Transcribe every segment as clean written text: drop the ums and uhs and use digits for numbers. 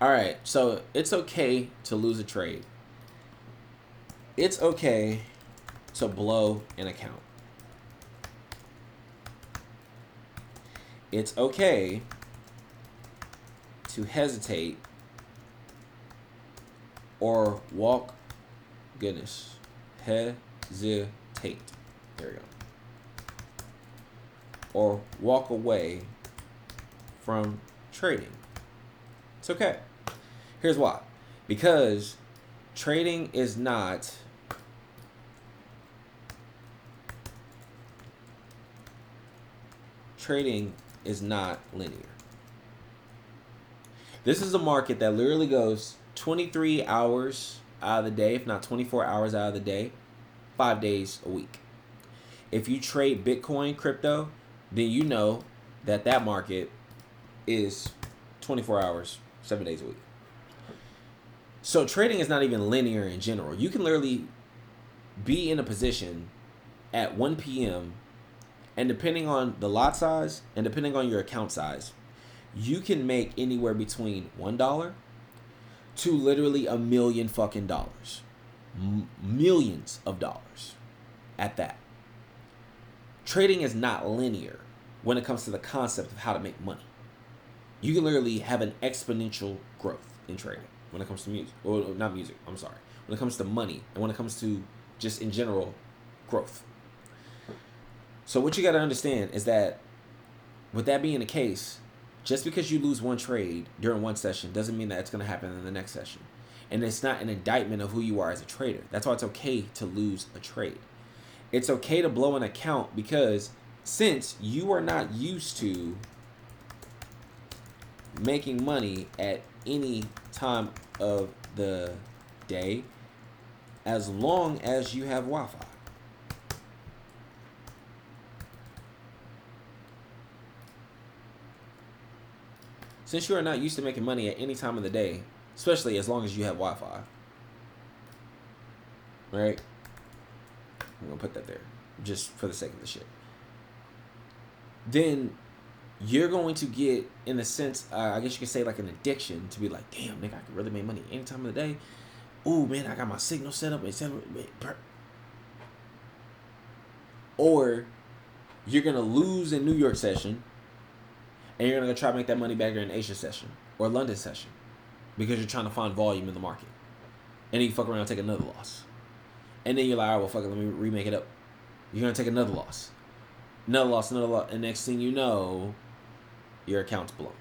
All right, so it's okay to lose a trade. It's okay to blow an account. It's okay to hesitate or walk. Goodness. Hesitate. There we go. Or walk away from trading. It's okay. Here's why. Because trading is not linear. This is a market that literally goes 23 hours out of the day, if not 24 hours out of the day, 5 days a week. If you trade Bitcoin, crypto, then you know that that market is 24 hours, 7 days a week. So trading is not even linear in general. You can literally be in a position at 1 p.m. and depending on the lot size and depending on your account size, you can make anywhere between $1 to literally $1 million fucking dollars. Millions of dollars at that. Trading is not linear when it comes to the concept of how to make money. You can literally have an exponential growth in trading when it comes to music. Or not music, I'm sorry. When it comes to money and when it comes to just in general growth. So what you got to understand is that with that being the case, just because you lose one trade during one session doesn't mean that it's going to happen in the next session. And it's not an indictment of who you are as a trader. That's why it's okay to lose a trade. It's okay to blow an account because since you are not used to making money at any time of the day, as long as you have Wi-Fi. Since you are not used to making money at any time of the day, especially as long as you have Wi-Fi, right? I'm going to put that there just for the sake of the shit. Then you're going to get, in a sense, I guess you could say like an addiction to be like, damn, nigga, I can really make money any time of the day. Ooh, man, I got my signal set up. Or you're going to lose in New York session and you're going to try to make that money back during Asia session or London session because you're trying to find volume in the market. And then you fuck around and take another loss. And then you're like, all right, well, fuck it, let me remake it up. You're going to take another loss. Another loss. And next thing you know, your account's blown.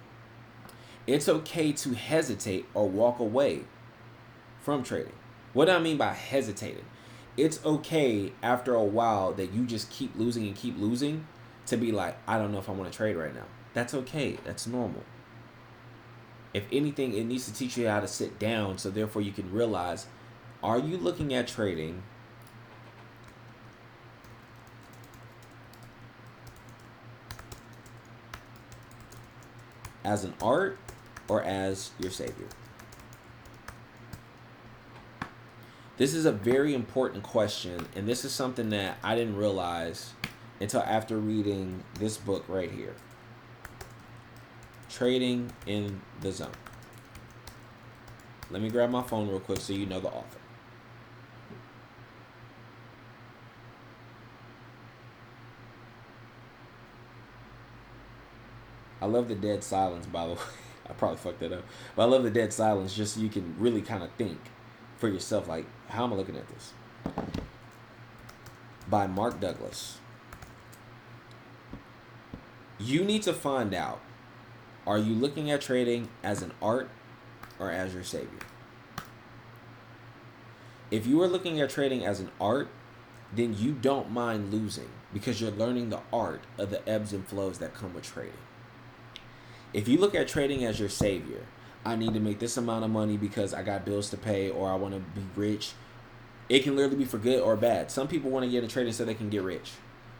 It's okay to hesitate or walk away from trading. What do I mean by hesitating? It's okay after a while that you just keep losing to be like, I don't know if I want to trade right now. That's okay. That's normal. If anything, it needs to teach you how to sit down so therefore you can realize, are you looking at trading as an art or as your savior? This is a very important question, and this is something that I didn't realize until after reading this book right here, Trading in the Zone. Let me grab my phone real quick so you know the author. I love the dead silence, by the way. I probably fucked that up. But I love the dead silence just so you can really kind of think for yourself, like, how am I looking at this? By Mark Douglas. You need to find out, are you looking at trading as an art or as your savior? If you are looking at trading as an art, then you don't mind losing because you're learning the art of the ebbs and flows that come with trading. If you look at trading as your savior, I need to make this amount of money because I got bills to pay or I want to be rich. It can literally be for good or bad. Some people want to get into trading so they can get rich.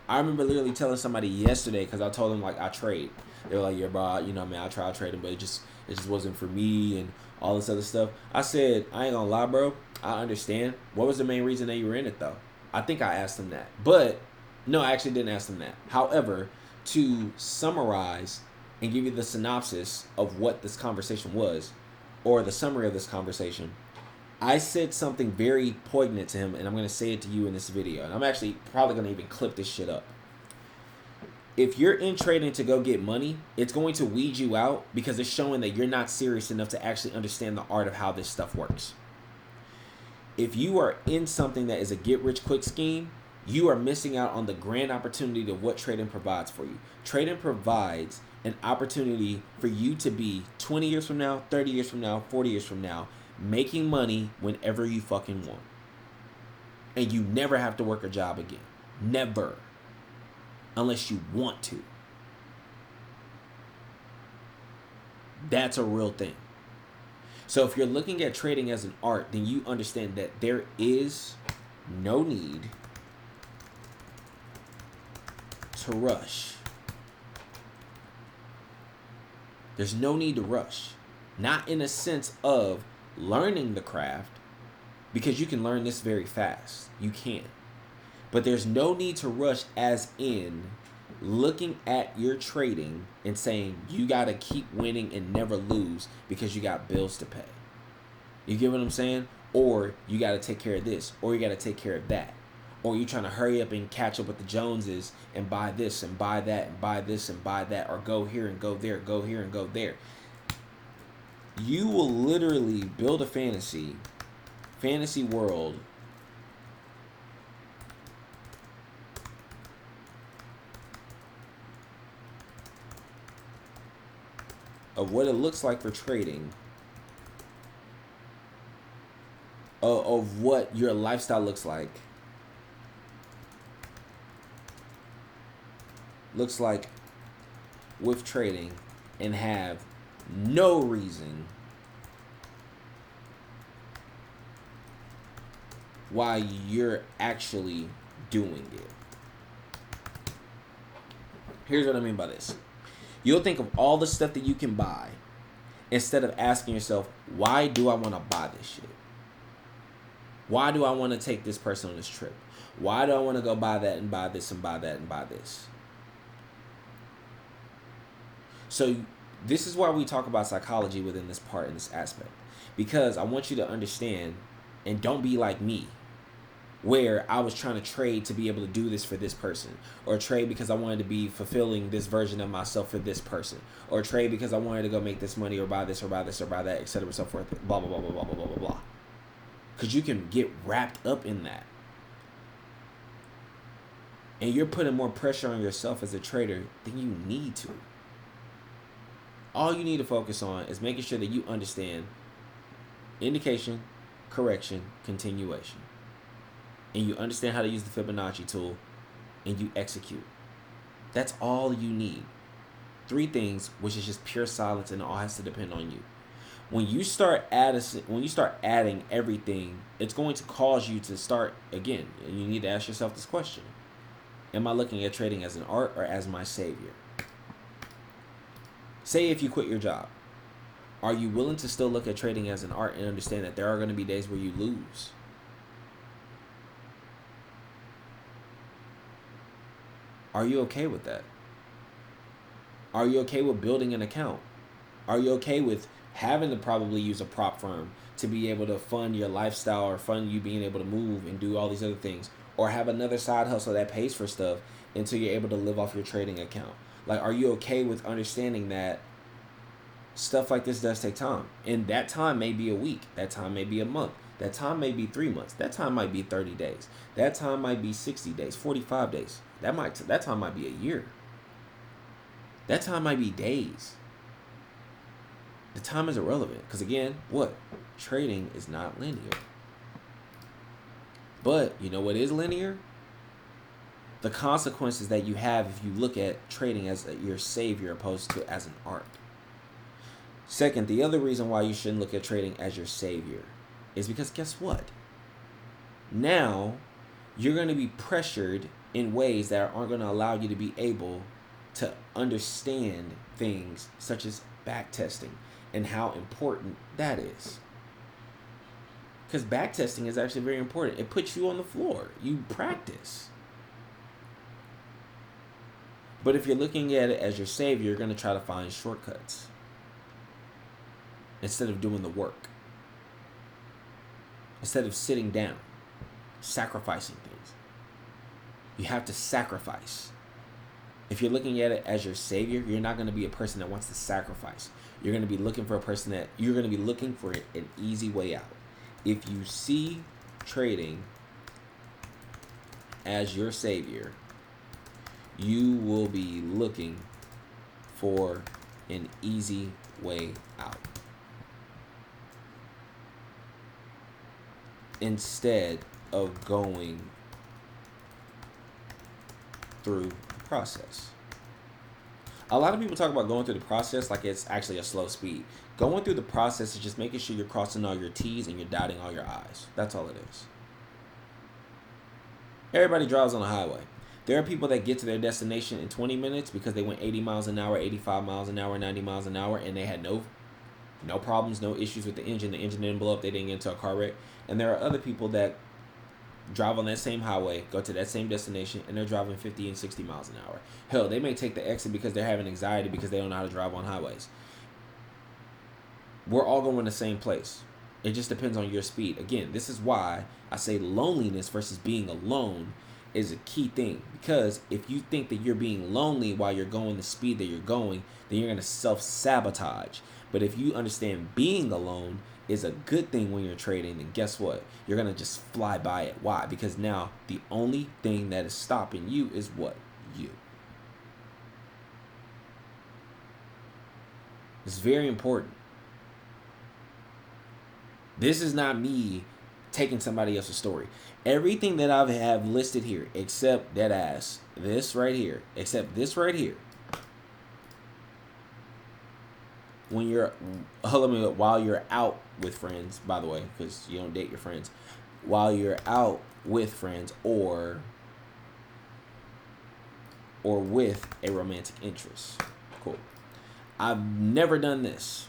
I remember literally telling somebody yesterday because I told them like I trade. They were like, yeah, bro, you know, man, I tried trading, but it just wasn't for me and all this other stuff. I said, I ain't gonna lie, bro. I understand. What was the main reason that you were in it though? I think I asked them that. But no, I actually didn't ask them that. However, to summarize and give you the synopsis of what this conversation was, or the summary of this conversation, I said something very poignant to him, and I'm going to say it to you in this video. And I'm actually probably going to even clip this shit up. If you're in trading to go get money, it's going to weed you out because it's showing that you're not serious enough to actually understand the art of how this stuff works. If you are in something that is a get-rich-quick scheme, you are missing out on the grand opportunity of what trading provides for you. Trading provides an opportunity for you to be 20 years from now, 30 years from now, 40 years from now, making money whenever you fucking want. And you never have to work a job again. Never. Unless you want to. That's a real thing. So if you're looking at trading as an art, then you understand that there is no need to rush. There's no need to rush. Not in a sense of learning the craft, because you can learn this very fast. You can. But there's no need to rush, as in looking at your trading and saying you got to keep winning and never lose because you got bills to pay. You get what I'm saying? Or you got to take care of this, or you got to take care of that. Or you're trying to hurry up and catch up with the Joneses and buy this and buy that and buy this and buy that, or go here and go there, go here and go there. You will literally build a fantasy world of what it looks like for trading, of what your lifestyle looks like with trading, and have no reason why you're actually doing it. Here's what I mean by this. You'll think of all the stuff that you can buy instead of asking yourself, why do I want to buy this shit? Why do I want to take this person on this trip? Why do I want to go buy that and buy this and buy that and buy this? So this is why we talk about psychology within this part, in this aspect. Because I want you to understand, and don't be like me, where I was trying to trade to be able to do this for this person, or trade because I wanted to be fulfilling this version of myself for this person, or trade because I wanted to go make this money, or buy this, or buy this, or buy that, etc., so forth, blah, blah, blah, blah, blah, blah, blah, blah. Because you can get wrapped up in that. And you're putting more pressure on yourself as a trader than you need to. All you need to focus on is making sure that you understand indication, correction, continuation. And you understand how to use the Fibonacci tool, and you execute. That's all you need. 3 things, which is just pure silence, and it all has to depend on you. When you start adding everything, it's going to cause you to start again. And you need to ask yourself this question: am I looking at trading as an art or as my savior? Say if you quit your job, are you willing to still look at trading as an art and understand that there are going to be days where you lose? Are you okay with that? Are you okay with building an account? Are you okay with having to probably use a prop firm to be able to fund your lifestyle, or fund you being able to move and do all these other things, or have another side hustle that pays for stuff until you're able to live off your trading account? Like, are you okay with understanding that stuff like this does take time? And that time may be a week. That time may be a month. That time may be 3 months. That time might be 30 days. That time might be 60 days, 45 days. That time might be a year. That time might be days. The time is irrelevant. Because again, what? Trading is not linear. But you know what is linear? The consequences that you have if you look at trading as your savior opposed to as an art. Second, the other reason why you shouldn't look at trading as your savior is because guess what? Now, you're going to be pressured in ways that aren't going to allow you to be able to understand things such as backtesting and how important that is. Because backtesting is actually very important. It puts you on the floor. You practice. But if you're looking at it as your savior, you're going to try to find shortcuts. instead of doing the work, instead of sitting down, sacrificing things. You have to sacrifice. If you're looking at it as your savior, you're not going to be a person that wants to sacrifice. You're going to be looking for a person that you're going to be looking for an easy way out. If you see trading as your savior, you will be looking for an easy way out, instead of going through the process. A lot of people talk about going through the process like it's actually a slow speed. Going through the process is just making sure you're crossing all your T's and you're dotting all your I's. That's all it is. Everybody drives on a highway. There are people that get to their destination in 20 minutes because they went 80 miles an hour, 85 miles an hour, 90 miles an hour, and they had no problems, no issues with the engine. The engine didn't blow up. They didn't get into a car wreck. And there are other people that drive on that same highway, go to that same destination, and they're driving 50 and 60 miles an hour. Hell, they may take the exit because they're having anxiety because they don't know how to drive on highways. We're all going the same place. It just depends on your speed. Again, this is why I say loneliness versus being alone is a key thing. Because if you think that you're being lonely while you're going the speed that you're going, then you're going to self-sabotage. But if you understand being alone is a good thing when you're trading, then guess what? You're going to just fly by it. Why? Because now the only thing that is stopping you is what? You. It's very important. This is not me taking somebody else's story. Everything that I have listed here, except that ass, this right here, except this right here. When you're, while you're out with friends, by the way, because you don't date your friends, while you're out with friends or with a romantic interest. Cool. I've never done this.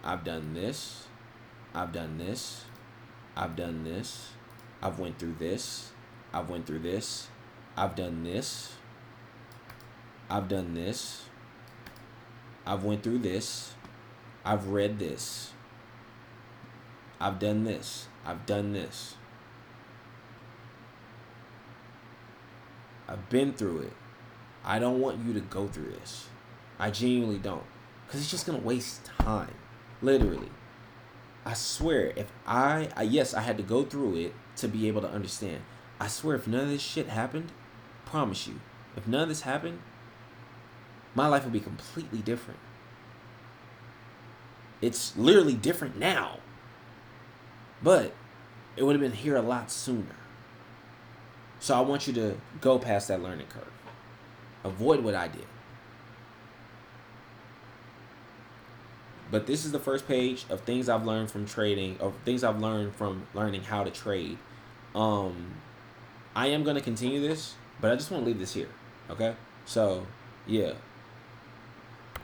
I've done this. I've done this. I've done this. I've went through this. I've went through this. I've done this. I've done this. I've went through this. I've read this. I've done this. I've done this. I've been through it. I don't want you to go through this. I genuinely don't. Because it's just going to waste time. Literally. I swear, if yes, I had to go through it to be able to understand. I swear, if none of this shit happened, promise you, if none of this happened, my life would be completely different. It's literally different now. But it would have been here a lot sooner. So I want you to go past that learning curve. Avoid what I did. But this is the first page of things I've learned from trading, of things I've learned from learning how to trade. I am going to continue this, but I just want to leave this here. Okay? So, yeah.